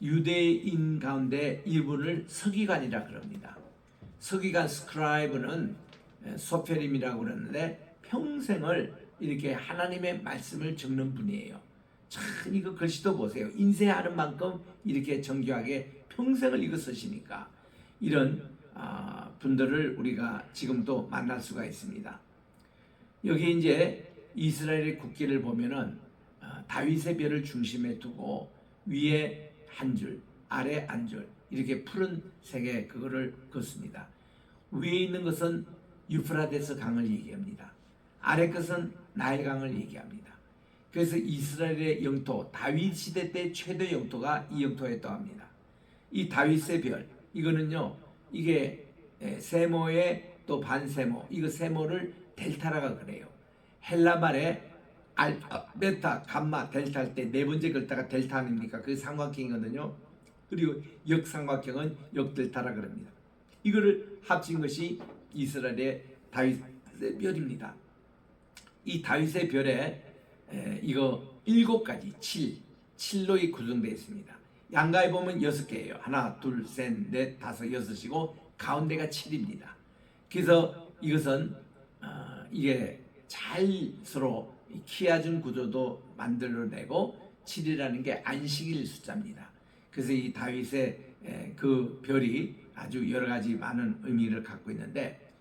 유대인 가운데 이분을 서기관이라 그럽니다. 서기관 스크라이브는 소페림이라고 그러는데 평생을 이렇게 하나님의 말씀을 적는 분이에요. 참 이거 글씨도 보세요. 인쇄하는 만큼 이렇게 정교하게 평생을 이거 쓰시니까 이런 분들을 우리가 지금도 만날 수가 있습니다. 여기 이제 이스라엘의 국기를 보면은 다윗의 별을 중심에 두고 위에 한 줄, 아래 한 줄 이렇게 푸른색의 그거를 긋습니다. 위에 있는 것은 유프라데스 강을 얘기합니다. 아래 것은 나일강을 얘기합니다. 그래서 이스라엘의 영토, 다윗 시대 때 최대 영토가 이 영토였다고 합니다. 이 다윗의 별, 이거는요, 이게 세모의 또 반세모, 이거 세모를 델타라가 그래요. 헬라 말에 알파, 베타, 감마, 델타 할 때 네 번째 글자가 델타 아닙니까? 그게 삼각형이거든요. 그리고 역삼각형은 역델타라 그럽니다. 이거를 합친 것이 이스라엘의 다윗의 별입니다. 이 다윗의 별에 이거 7가지 7로 구성되어 있습니다. 양가에 보면 6개예요. 하나, 둘, 셋, 넷, 다섯, 여섯이고 가운데가 7입니다. 그래서 이것은 이게 잘 서로 키워준 구조도 만들어내고 7이라는 게 안식일 숫자입니다. 그래서 이 다윗의 그 별이 아주 여러 가지 많은 의미를 갖고 있는데,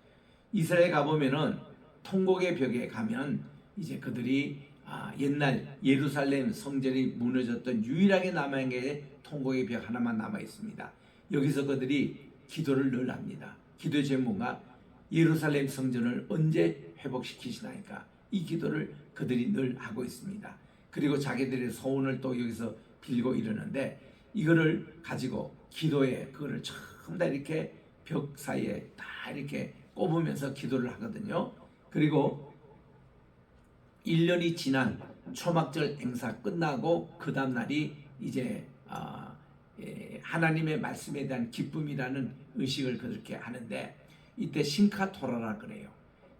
이스라엘 가보면은 통곡의 벽에 가면 이제 그들이 옛날 예루살렘 성전이 무너졌던 유일하게 남아있는 게 통곡의 벽 하나만 남아 있습니다. 여기서 그들이 기도를 늘 합니다. 기도의 제목가 예루살렘 성전을 언제 회복시키시나이까, 이 기도를 그들이 늘 하고 있습니다. 그리고 자기들의 소원을 또 여기서 빌고 이러는데, 이거를 가지고 기도에 그거를 전부 다 이렇게 벽 사이에 다 이렇게 꼽으면서 기도를 하거든요. 그리고 1년이 지난 초막절 행사 끝나고 그 다음 날이 이제 하나님의 말씀에 대한 기쁨이라는 의식을 그렇게 하는데, 이때 신카토라라 그래요.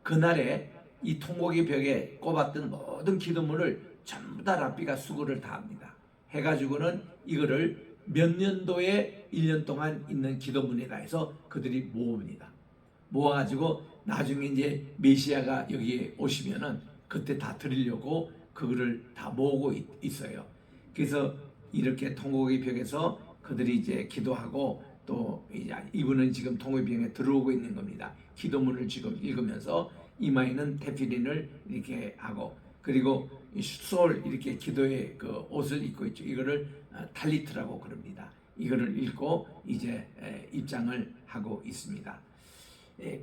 그날에 이 통곡의 벽에 꼽았던 모든 기도문을 전부 다 랍비가 수고를 다 합니다. 해가지고는 이거를 몇 년도에 1년 동안 있는 기도문이다 해서 그들이 모읍니다. 모아가지고 나중에 이제 메시아가 여기에 오시면은 그때 다 드리려고 그거를 다 모으고 있어요. 그래서 이렇게 통곡의 벽에서 그들이 이제 기도하고, 또 이제 이분은 지금 통곡의 벽에 들어오고 있는 겁니다. 기도문을 지금 읽으면서 이마에는 테필린을 이렇게 하고, 그리고 수솔 이렇게 기도의 그 옷을 입고 있죠. 이거를 탈리트라고 그럽니다. 이거를 읽고 이제 입장을 하고 있습니다.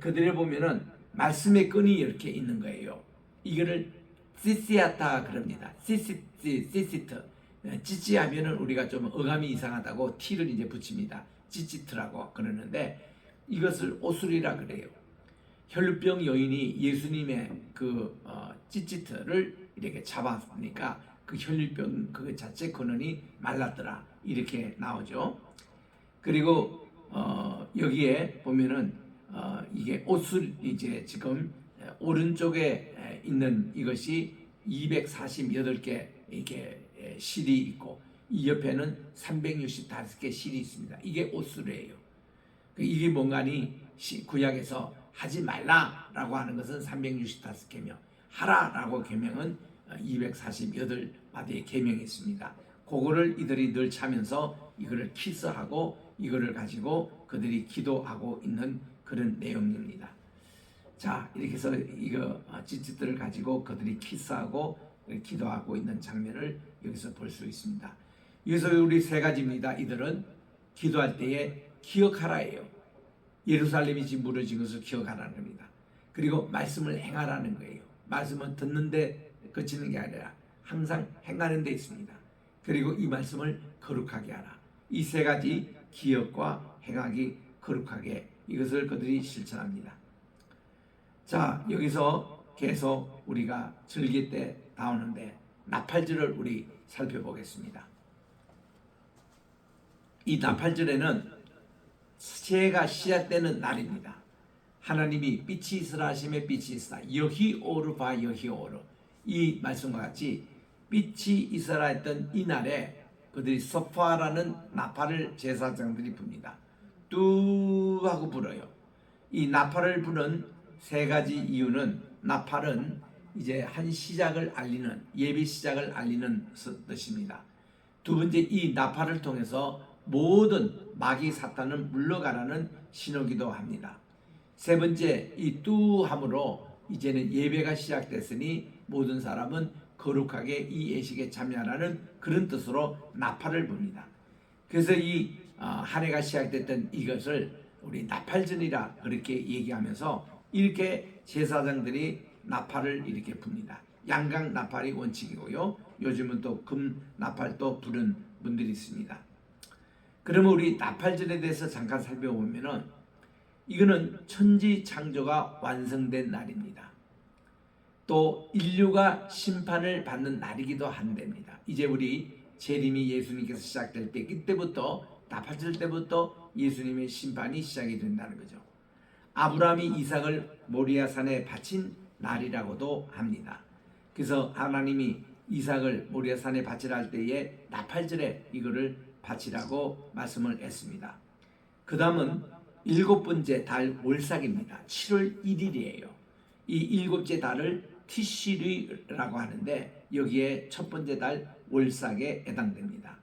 그들을 보면은 말씀의 끈이 이렇게 있는 거예요. 이거를 시시아타 그럽니다. 시시트. 찌찌하면은 우리가 좀 어감이 이상하다고 t를 이제 붙입니다. 찌찌트라고 그러는데, 이것을 오술이라 그래요. 혈루병 여인이 예수님의 그 찌찌트를 이렇게 잡았으니까 그 혈루병 그 자체 근원이 말랐더라, 이렇게 나오죠. 그리고 여기에 보면은 이게 옷을 이제 지금 오른쪽에 있는 이것이 248개 이렇게 실이 있고, 이 옆에는 365개 실이 있습니다. 이게 옷술이에요. 이게 뭔가니 구약에서 하지 말라라고 하는 것은 365개명, 하라라고 계명은 248마디의 계명이 있습니다. 그거를 이들이 늘 차면서 이거를 키스하고 이거를 가지고 그들이 기도하고 있는 그런 내용입니다. 자, 이렇게 해서 이거 찌찌들을 가지고 그들이 키스하고 기도하고 있는 장면을 여기서 볼 수 있습니다. 여기서 우리 세 가지입니다. 이들은 기도할 때에 기억하라예요. 예루살렘이 지금 무너진 것을 기억하라는 겁니다. 그리고 말씀을 행하라는 거예요. 말씀은 듣는데 그치는 게 아니라 항상 행하는 데 있습니다. 그리고 이 말씀을 거룩하게 하라. 이 세 가지 기억과 행하기, 거룩하게, 이것을 그들이 실천합니다. 자, 여기서 계속 우리가 절기 때 나오는데 나팔절을 우리 살펴보겠습니다. 이 나팔절에는 새해가 시작되는 날입니다. 하나님이 빛이 있으라 하심에 빛이 있으라, 여히오르 바 여히오르, 이 말씀과 같이 빛이 있으라 했던 이 날에 그들이 소파라는 나팔을 제사장들이 붑니다. 뚜 하고 불어요. 이 나팔을 부는 세 가지 이유는, 나팔은 이제 한 시작을 알리는, 예비 시작을 알리는 뜻입니다. 두 번째, 이 나팔을 통해서 모든 마귀 사탄은 물러가라는 신호기도 합니다. 세 번째, 이 뚜함으로 이제는 예배가 시작됐으니 모든 사람은 거룩하게 이 예식에 참여하라는 그런 뜻으로 나팔을 붑니다. 그래서 이 한 해가 시작됐던 이것을 우리 나팔전이라 그렇게 얘기하면서 이렇게 제사장들이 나팔을 이렇게 붑니다. 양각 나팔이 원칙이고요. 요즘은 또 금 나팔도 부는 분들이 있습니다. 그러면 우리 나팔절에 대해서 잠깐 살펴보면은, 이거는 천지 창조가 완성된 날입니다. 또 인류가 심판을 받는 날이기도 한답니다. 이제 우리 재림이 예수님께서 시작될 때, 그때부터 나팔절 때부터 예수님의 심판이 시작이 된다는 거죠. 아브라함이 이삭을 모리아산에 바친 날이라고도 합니다. 그래서 하나님이 이삭을 모리아산에 바치라 할 때에 나팔절에 이거를 바치라고 말씀을 했습니다. 그 다음은 일곱번째 달 월삭입니다. 7월 1일이에요. 이 일곱째 달을 티시리라고 하는데 여기에 첫 번째 달 월삭에 해당됩니다.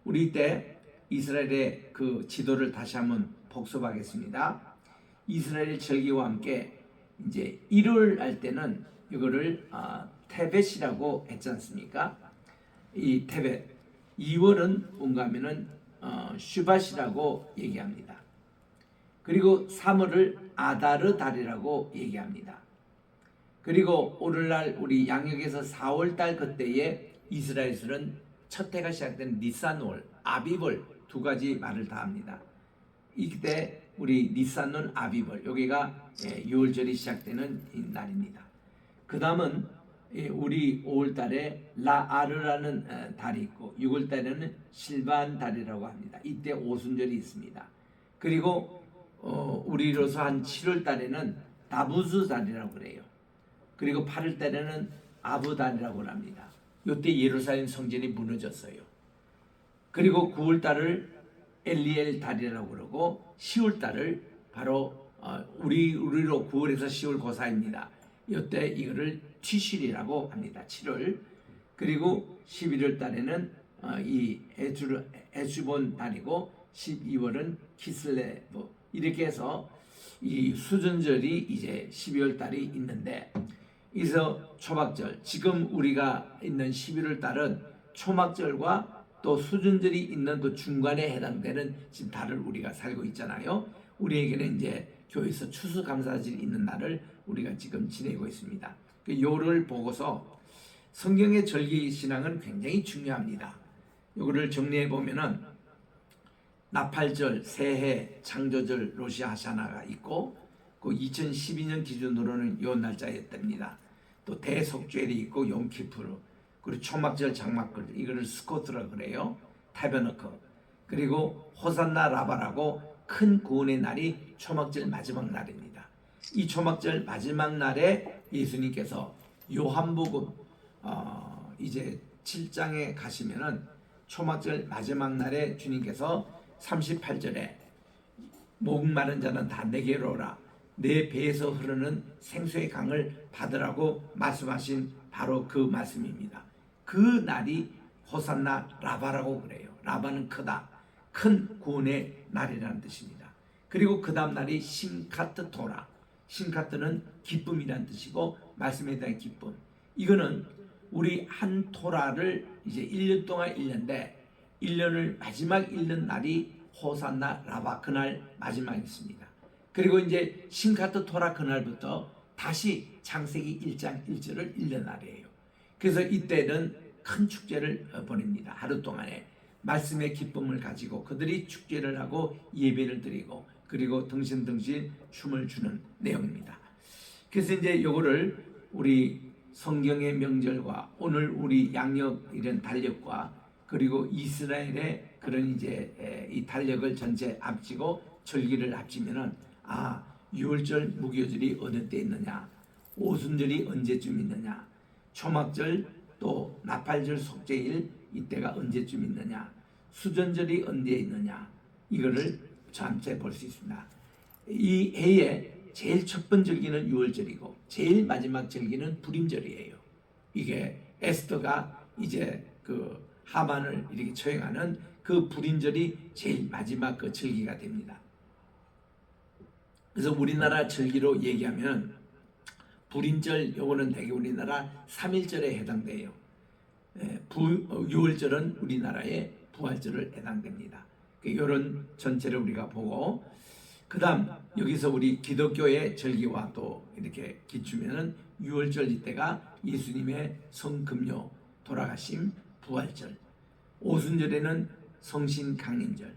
우리 이때 이스라엘의 그 지도를 다시 한번 복습하겠습니다. 이스라엘 절기와 함께 이제 1월 할 때는 이거를 테벳이라고 했지 않습니까? 이 테벳. 2월은 뭔가 하면은 슈밧이라고 얘기합니다. 그리고 3월을 아다르 달이라고 얘기합니다. 그리고 오늘날 우리 양력에서 4월달 그때에 이스라엘에서는 첫 해가 시작된 니산월, 아비벌 두 가지 말을 다 합니다. 이때 우리 니산월, 아비벌 여기가 6월절이 시작되는 날입니다. 그 다음은 우리 5월달에 라아르라는 달이 있고 6월달에는 실반 달이라고 합니다. 이때 오순절이 있습니다. 그리고 우리로서 한 7월달에는 다부즈 달이라고 그래요. 그리고 8월달에는 아부달이라고 합니다. 이때 예루살렘 성전이 무너졌어요. 그리고 9월달을 엘리엘 달이라고 그러고 10월달을 바로 우리로 9월에서 10월 그 사이입니다. 이때 이거를 티실이라고 합니다. 7월. 그리고 11월 달에는 이 에주본 달이고 12월은 키슬레브 이렇게 해서 이 수전절이 이제 12월 달이 있는데 그래서 초막절 지금 우리가 있는 11월 달은 초막절과 또 수전절이 있는 또 중간에 해당되는 지금 달을 우리가 살고 있잖아요. 우리에게는 이제 교회에서 추수감사절이 있는 날을 우리가 지금 지내고 있습니다. 요를 보고서 성경의 절기 신앙은 굉장히 중요합니다. 요거를 정리해 보면은 나팔절, 새해, 창조절, 로시 하샤나가 있고 그 2012년 기준으로는 요 날짜였답니다. 또 대속죄일이 있고 용키푸르 그리고 초막절, 장막절 이거를 스코트라 그래요. 타베너클 그리고 호산나 라바라고 큰 구원의 날이 초막절 마지막 날입니다. 이 초막절 마지막 날에 예수님께서 요한복음 이제 7장에 가시면은 초막절 마지막 날에 주님께서 38절에 목마른 자는 다 내게로 오라 내 배에서 흐르는 생수의 강을 받으라고 말씀하신 바로 그 말씀입니다. 그 날이 호산나 라바라고 그래요. 라바는 크다. 큰 구원의 날이라는 뜻입니다. 그리고 그 다음 날이 심카트 토라. 심카트는 기쁨이라는 뜻이고 말씀에 대한 기쁨. 이거는 우리 한 토라를 이제 1년 동안 읽는데 1년을 마지막 읽는 날이 호산나 라바 그날 마지막에 있습니다. 그리고 이제 심카트 토라 그날부터 다시 창세기 1장 1절을 읽는 날이에요. 그래서 이때는 큰 축제를 보냅니다. 하루 동안에 말씀의 기쁨을 가지고 그들이 축제를 하고 예배를 드리고 그리고 덩실덩실 춤을 추는 내용입니다. 그래서 이제 요거를 우리 성경의 명절과 오늘 우리 양력 이런 달력과 그리고 이스라엘의 그런 이제 이 달력을 전체 합치고 절기를 합치면은 6월절 무교절이 어느 때 있느냐, 오순절이 언제쯤 있느냐, 초막절 또 나팔절 속죄일 이때가 언제쯤 있느냐, 수전절이 언제 있느냐 이거를 전체 볼 수 있습니다. 이 해에 제일 첫 번째 절기는 6월절이고 제일 마지막 절기는 불임절이에요. 이게 에스더가 이제 그 하만을 이렇게 처형하는 그 불임절이 제일 마지막 그 절기가 됩니다. 그래서 우리나라 절기로 얘기하면 불임절 요거는 대개 우리나라 3.1절에 해당돼요. 6월절은 우리나라의 부활절을 해당됩니다. 이런 전체를 우리가 보고 그 다음 여기서 우리 기독교의 절기와 또 이렇게 기추면은 6월절 이때가 예수님의 성금요 돌아가심 부활절, 오순절에는 성신 강림절,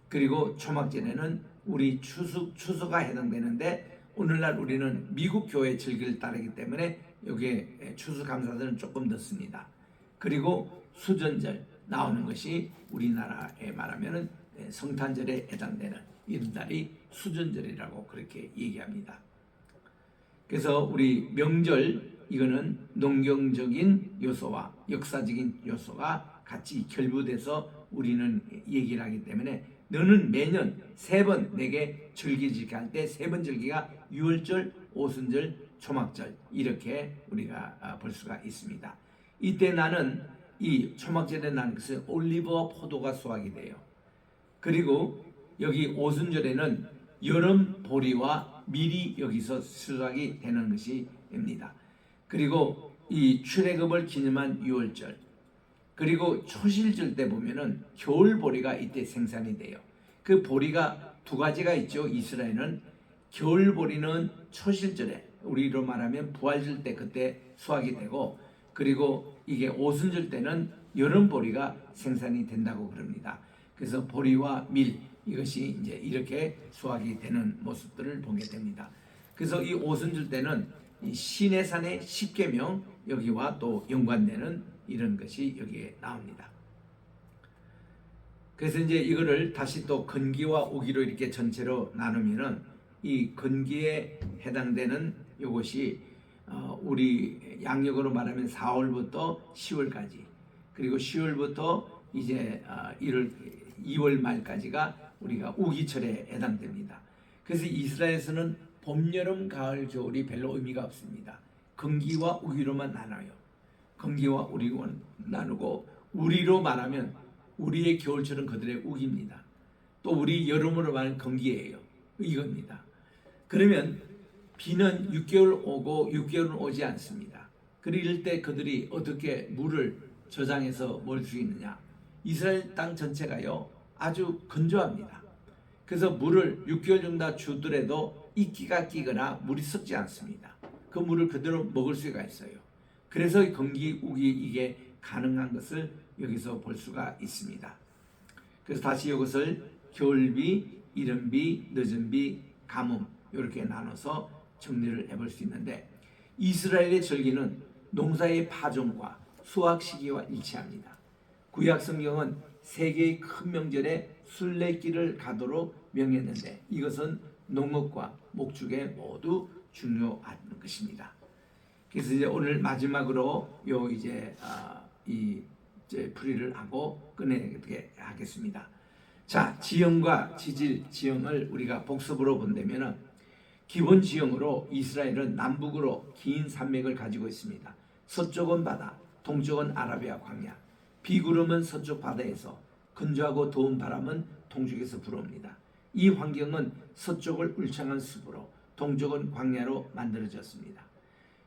그리고 초막절에는 우리 추수가 해당되는데 오늘날 우리는 미국 교회 절기를 따르기 때문에 여기에 추수감사절은 조금 늦습니다. 그리고 수전절 나오는 것이 우리나라에 말하면은 성탄절에 해당되는 이런 날이 수전절이라고 그렇게 얘기합니다. 그래서 우리 명절 이거는 농경적인 요소와 역사적인 요소가 같이 결부돼서 우리는 얘기를 하기 때문에 너는 매년 3번 내게 절기 지게 할 때 3번 절기가 유월절, 오순절, 초막절 이렇게 우리가 볼 수가 있습니다. 이때 나는 이 초막절에 나는 것은 올리브와 포도가 수확이 돼요. 그리고 여기 오순절에는 여름 보리와 밀이 여기서 수확이 되는 것이 됩니다. 그리고 이 출애굽을 기념한 유월절, 그리고 초실절 때 보면은 겨울 보리가 이때 생산이 돼요. 그 보리가 2가지가 있죠. 이스라엘은 겨울 보리는 초실절에, 우리로 말하면 부활절 때 그때 수확이 되고, 그리고 이게 오순절 때는 여름 보리가 생산이 된다고 그럽니다. 그래서 보리와 밀, 이것이 이제 이렇게 수확이 되는 모습들을 보게 됩니다. 그래서 이 오순절 때는 이 시내산의 10계명 여기와 또 연관되는 이런 것이 여기에 나옵니다. 그래서 이제 이거를 다시 또 건기와 우기로 이렇게 전체로 나누면은 이 건기에 해당되는 이것이 우리 양력으로 말하면 4월부터 10월까지, 그리고 10월부터 이제 2월 말까지가 우리가 우기철에 해당됩니다. 그래서 이스라엘에서는 봄, 여름, 가을, 겨울이 별로 의미가 없습니다. 건기와 우기로만 나눠요. 건기와 우리로 나누고, 우리로 말하면 우리의 겨울철은 그들의 우기입니다. 또 우리 여름으로 말하면 건기예요. 이겁니다. 그러면 비는 6개월 오고 6개월은 오지 않습니다. 그럴 때 그들이 어떻게 물을 저장해서 먹을 수 있느냐? 이스라엘 땅 전체가요 아주 건조합니다. 그래서 물을 6개월 정도 주더라도 이끼가 끼거나 물이 썩지 않습니다. 그 물을 그대로 먹을 수가 있어요. 그래서 건기, 우기 이게 가능한 것을 여기서 볼 수가 있습니다. 그래서 다시 이것을 겨울비, 이른비, 늦은비, 가뭄 이렇게 나눠서 정리를 해볼 수 있는데, 이스라엘의 절기는 농사의 파종과 수확 시기와 일치합니다. 구약 성경은 3개의 큰 명절에 순례길을 가도록 명했는데 이것은 농업과 목축에 모두 중요한 것입니다. 그래서 이제 오늘 마지막으로 이제 풀이를 하고 끝내게 하겠습니다. 자, 지형과 지형을 우리가 복습으로 본다면은, 기본 지형으로 이스라엘은 남북으로 긴 산맥을 가지고 있습니다. 서쪽은 바다, 동쪽은 아라비아 광야, 비구름은 서쪽 바다에서, 건조하고 더운 바람은 동쪽에서 불어옵니다. 이 환경은 서쪽을 울창한 숲으로, 동쪽은 광야로 만들어졌습니다.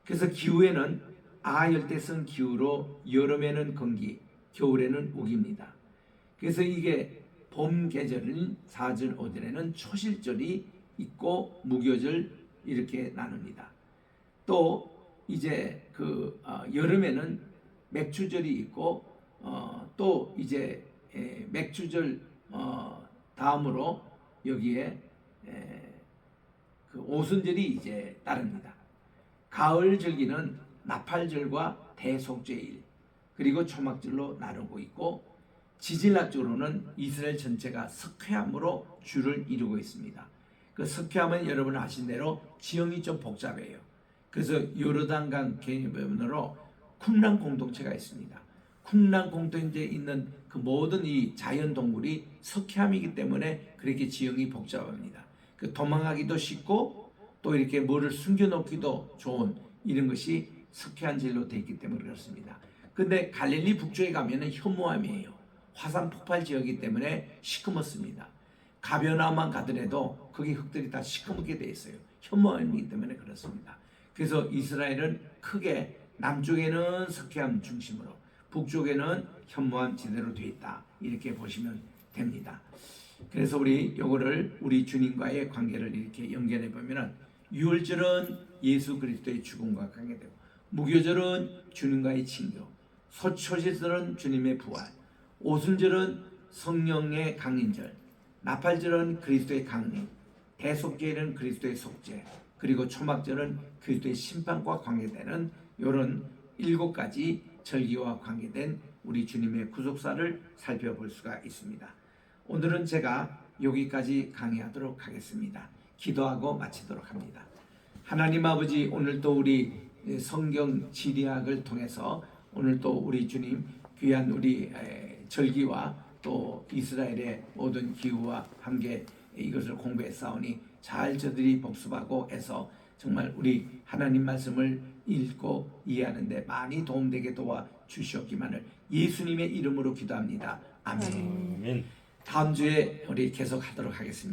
그래서 기후에는 아열대성 기후로 여름에는 건기, 겨울에는 우기입니다. 그래서 이게 봄 계절인 4절, 5절에는 초실절이 있고 무교절 이렇게 나눕니다. 또 이제 여름에는 맥추절이 있고 또 이제 맥추절 다음으로 여기에 그 오순절이 이제 따릅니다. 가을 절기는 나팔절과 대속죄일, 그리고 초막절로 나누고 있고, 지질학적으로는 이스라엘 전체가 석회암으로 주를 이루고 있습니다. 그 석회암은 여러분 아신 대로 지형이 좀 복잡해요. 그래서 요르단강 개념으로 쿰란 공동체가 있습니다. 쿰란 공동체에 있는 그 모든 이 자연 동물이 석회암이기 때문에 그렇게 지형이 복잡합니다. 그 도망하기도 쉽고 또 이렇게 뭐를 숨겨놓기도 좋은 이런 것이 석회암질로 되어 있기 때문에 그렇습니다. 근데 갈릴리 북쪽에 가면은 현무암이에요. 화산 폭발 지역이기 때문에 시커멓습니다. 가변화만 가더라도 거기 흙들이 다 시커멓게 되어 있어요. 현무암이기 때문에 그렇습니다. 그래서 이스라엘은 크게 남쪽에는 석회암 중심으로, 북쪽에는 현무암 지대로 되어 있다, 이렇게 보시면 됩니다. 그래서 우리 요거를 우리 주님과의 관계를 이렇게 연결해 보면은, 유월절은 예수 그리스도의 죽음과 관계되고, 무교절은 주님과의 친교, 초실절은 주님의 부활, 오순절은 성령의 강림절, 나팔절은 그리스도의 강림, 대속죄일은 그리스도의 속죄, 그리고 초막절은 그리스도의 심판과 관계되는 이런 7가지 절기와 관계된 우리 주님의 구속사를 살펴볼 수가 있습니다. 오늘은 제가 여기까지 강의하도록 하겠습니다. 기도하고 마치도록 합니다. 하나님 아버지, 오늘도 우리 성경 지리학을 통해서 오늘도 우리 주님 귀한 우리 절기와 또 이스라엘의 모든 기후와 함께 이것을 공부했사오니 잘 저들이 복습하고 해서 정말 우리 하나님 말씀을 읽고 이해하는데 많이 도움되게 도와주시옵기만을 예수님의 이름으로 기도합니다. 아멘. 아멘. 다음 주에 우리 계속하도록 하겠습니다.